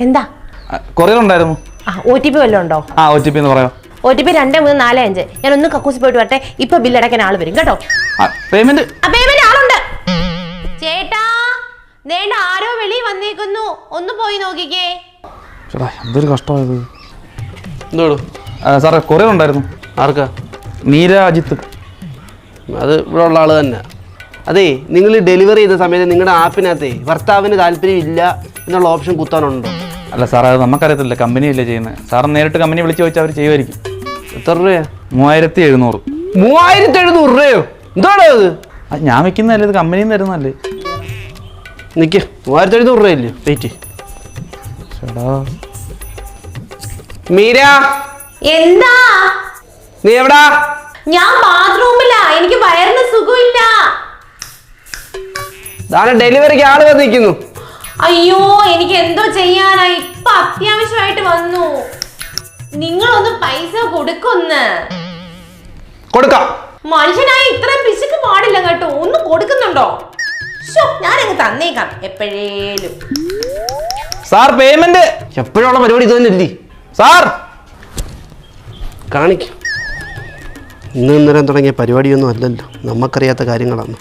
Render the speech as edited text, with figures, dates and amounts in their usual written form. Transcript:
എന്താ കൊറിയർ ഉണ്ടായിരുന്നു. OTP വല്ലതും ഉണ്ടോ? OTP എന്ന് പറയാം. OTP 2345. ഞാൻ ഒന്ന് കക്കൂസ് പോയിട്ട് വരട്ടെ. ഇപ്പൊ ബില്ലടക്കാൻ ആള് വരും കേട്ടോ. പേയ്മെന്റ് ആളുണ്ട്. ചേട്ടാ നേണ്ട ആരോ വെളി വന്നേക്കുന്നു, ഒന്ന് പോയി നോക്കിക്കേ. ചേട്ടാ എന്തൊരു കഷ്ടമായത്. എന്തോടു സാറേ കൊറിയർ ഉണ്ടായിരുന്നു. ആർക്കാ? മീര അജിത്ത്. അത് ഇവിടെ ഉള്ള ആള് തന്നെ. അതേ, നിങ്ങൾ ഡെലിവറി ചെയ്ത സമയത്ത് നിങ്ങളുടെ ആപ്പിനകത്തേ ഭർത്താവിന് താല്പര്യം ഇല്ല എന്നുള്ള ഓപ്ഷൻ കുത്താനുണ്ടോ? അല്ല സാറേ, അത് നമുക്കറിയത്തില്ല, കമ്പനിയല്ലേ ചെയ്യുന്നത്. സാറ് നേരിട്ട് കമ്പനി വിളിച്ച് ചോദിച്ചാൽ അവർ ചെയ്യുമായിരിക്കും. എത്ര രൂപയാ? 3700. 3700 രൂപയോ? എന്താണോ അത്? ഞാൻ വെക്കുന്നതല്ലേ, ഇത് കമ്പനിയിൽ നിന്ന് തരുന്നതല്ലേ. നിക്ക്, 3700 രൂപയല്ലേ? വെയിറ്റ്. ചേട്ടാ മീര, എന്താ? നീ എവിടാ? ഞാൻ ബാത്റൂമിലാ, എനിക്ക് വയറിന് സുഖമില്ല. ഡെലിവറിക്ക് ആള് വന്നിരിക്കുന്നു. അയ്യോ, എനിക്ക് എന്തോ ചെയ്യാനാ, ഇപ്പൊ അത്യാവശ്യമായിട്ട് വന്നു. നിങ്ങളൊന്ന് പൈസ കൊടുക്കൊന്ന്. കൊടുക്കാം. മനുഷ്യനായി ഇത്രയും പിശുക്ക് പാടില്ല കേട്ടോ, ഒന്ന് കൊടുക്കുന്നുണ്ടോ? ഞാനങ്ങ് തന്നേക്കാം എപ്പോഴേലും. സാർ പേയ്മെന്റ് എപ്പോഴുള്ള പരിപാടി ഇത് തന്നെ ഇല്ലേ സാർ? കാണിക്കും. ഇന്നേരം തുടങ്ങിയ പരിപാടിയൊന്നും അല്ലല്ലോ, നമുക്കറിയാത്ത കാര്യങ്ങളാണ്.